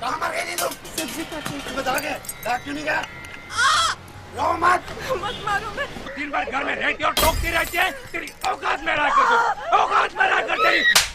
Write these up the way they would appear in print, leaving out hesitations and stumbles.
कहाँ मर गई थी तुम? सब्जी काटने तुम्हें बता के रात क्यों नहीं गया? रो मत। मत मारो। मैं दिन भर घर में रहती और टोकती रहती है। तेरी औकात में रह कर तुम, औकात में रह कर तेरी।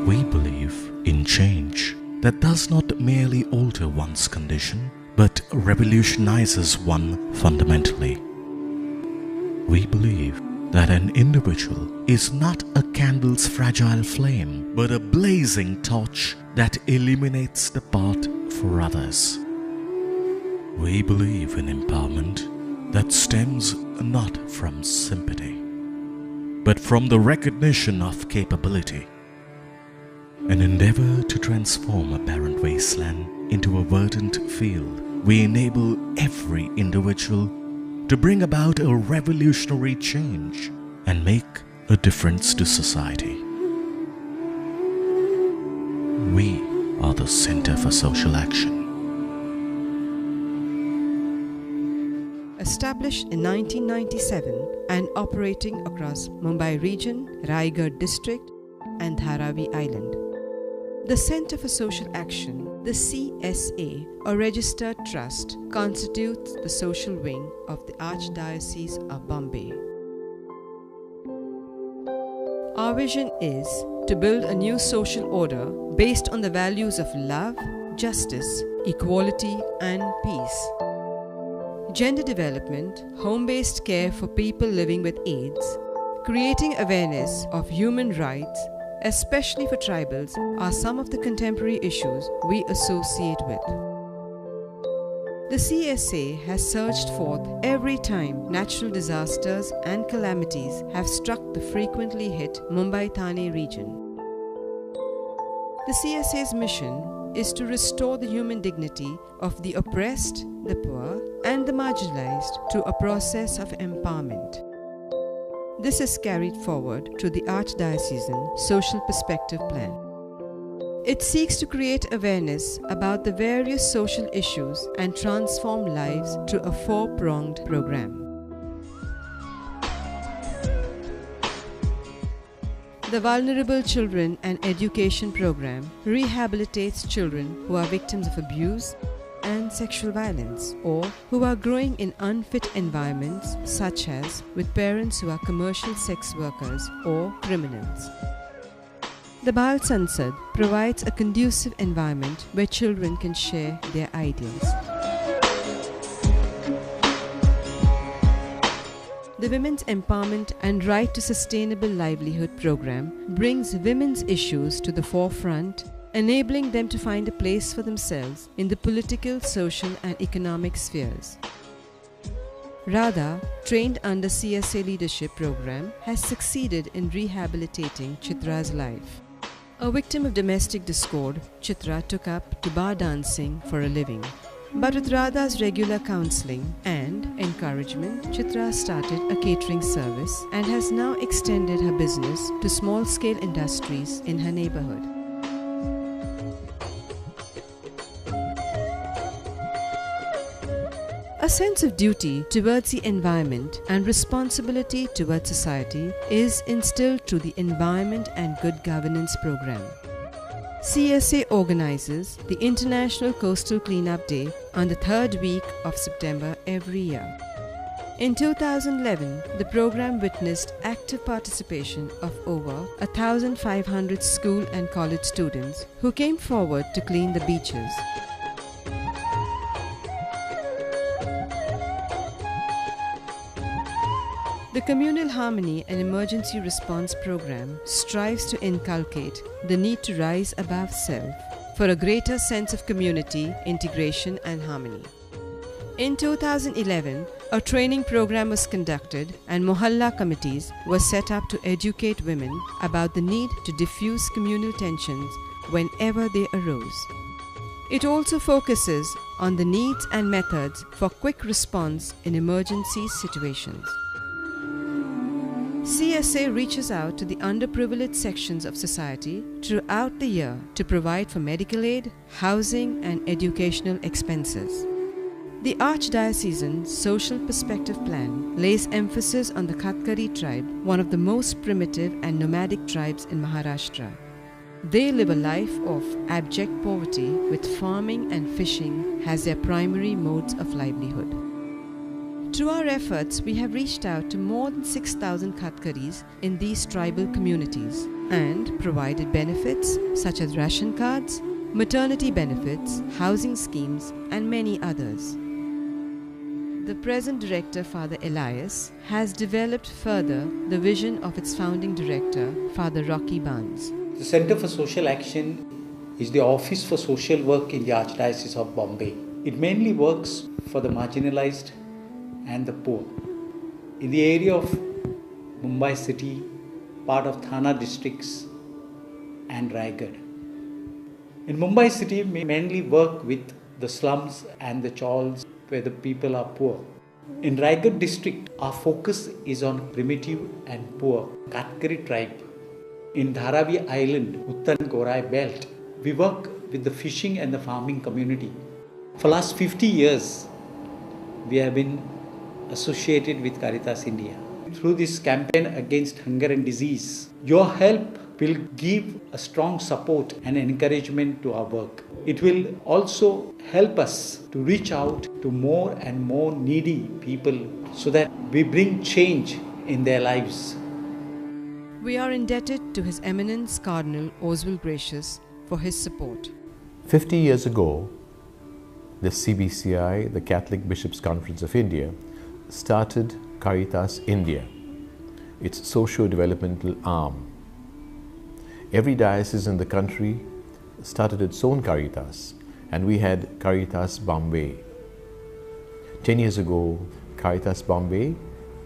We believe in change that does not merely alter one's condition, but revolutionizes one fundamentally. We believe that an individual is not a candle's fragile flame, but a blazing torch that illuminates the path for others. We believe in empowerment that stems not from sympathy, but from the recognition of capability. An endeavor to transform a barren wasteland into a verdant field, we enable every individual to bring about a revolutionary change and make a difference to society. We are the Center for Social Action. Established in 1997 and operating across Mumbai region, Raigad district and Dharavi Island. The Center for Social Action, the CSA, a registered trust, constitutes the social wing of the Archdiocese of Bombay. Our vision is to build a new social order based on the values of love, justice, equality, and peace. Gender development, home-based care for people living with AIDS, creating awareness of human rights, especially for tribals, are some of the contemporary issues we associate with. The CSA has surged forth every time natural disasters and calamities have struck the frequently hit Mumbai-Thane region. The CSA's mission is to restore the human dignity of the oppressed, the poor, and the marginalized through a process of empowerment. This is carried forward through the Archdiocesan Social Perspective Plan. It seeks to create awareness about the various social issues and transform lives through a four-pronged program. The Vulnerable Children and Education Program rehabilitates children who are victims of abuse and sexual violence, or who are growing in unfit environments, such as with parents who are commercial sex workers or criminals. The Bal Sansad provides a conducive environment where children can share their ideals. The Women's Empowerment and Right to Sustainable Livelihood program brings women's issues to the forefront, enabling them to find a place for themselves in the political, social, and economic spheres. Radha, trained under CSA leadership program, has succeeded in rehabilitating Chitra's life. A victim of domestic discord, Chitra took up to bar dancing for a living. But with Radha's regular counseling and encouragement, Chitra started a catering service and has now extended her business to small-scale industries in her neighborhood. A sense of duty towards the environment and responsibility towards society is instilled through the Environment and Good Governance program. CSA organizes the International Coastal Cleanup Day on the third week of September every year. In 2011, the program witnessed active participation of over 1,500 school and college students who came forward to clean the beaches. The Communal Harmony and Emergency Response Program strives to inculcate the need to rise above self for a greater sense of community, integration and harmony. In 2011, a training program was conducted and Mohalla committees were set up to educate women about the need to diffuse communal tensions whenever they arose. It also focuses on the needs and methods for quick response in emergency situations. CSA reaches out to the underprivileged sections of society throughout the year to provide for medical aid, housing and educational expenses. The Archdiocesan Social Perspective Plan lays emphasis on the Katkari tribe, one of the most primitive and nomadic tribes in Maharashtra. They live a life of abject poverty with farming and fishing as their primary modes of livelihood. Through our efforts, we have reached out to more than 6,000 Katkaris in these tribal communities and provided benefits such as ration cards, maternity benefits, housing schemes, and many others. The present director, Father Elias, has developed further the vision of its founding director, Father Rocky Barnes. The Center for Social Action is the Office for Social Work in the Archdiocese of Bombay. It mainly works for the marginalized and the poor. In the area of Mumbai city, part of Thana districts and Raigad. In Mumbai city, we mainly work with the slums and the chawls where the people are poor. In Raigad district, our focus is on primitive and poor Katkari tribe. In Dharavi Island, Uttar Gorai belt, we work with the fishing and the farming community. For last 50 years, we have been associated with Caritas India. Through this campaign against hunger and disease, your help will give a strong support and encouragement to our work. It will also help us to reach out to more and more needy people so that we bring change in their lives. We are indebted to His Eminence Cardinal Oswald Gracious for his support. 50 years ago, the CBCI, the Catholic Bishops' Conference of India, started Caritas India, its socio-developmental arm. Every diocese in the country started its own Caritas, and we had Caritas Bombay. 10 years ago, Caritas Bombay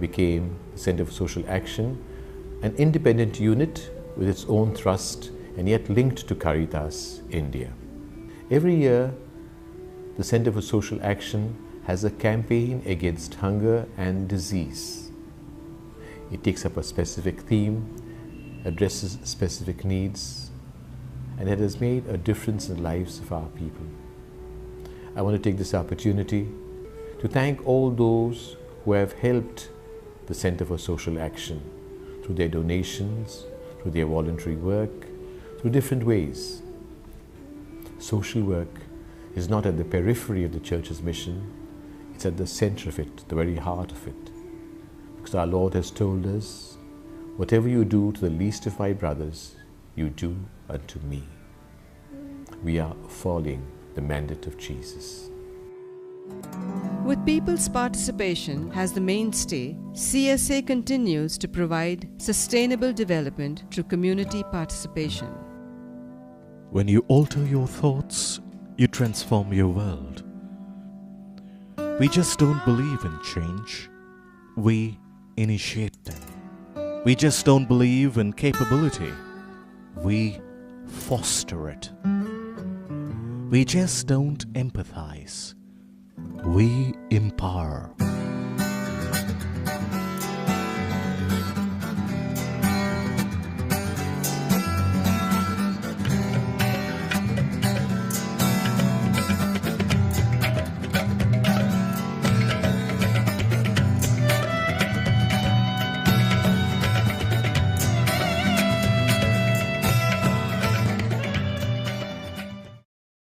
became the Center for Social Action, an independent unit with its own trust and yet linked to Caritas India. Every year, the Center for Social Action has a campaign against hunger and disease. It takes up a specific theme, addresses specific needs, and it has made a difference in the lives of our people. I want to take this opportunity to thank all those who have helped the Center for Social Action through their donations, through their voluntary work, through different ways. Social work is not at the periphery of the Church's mission, it's at the center of it, the very heart of it. Because our Lord has told us, whatever you do to the least of my brothers, you do unto me. We are following the mandate of Jesus. With people's participation as the mainstay, CSA continues to provide sustainable development through community participation. When you alter your thoughts, you transform your world. We just don't believe in change. We initiate them. We just don't believe in capability. We foster it. We just don't empathize. We empower.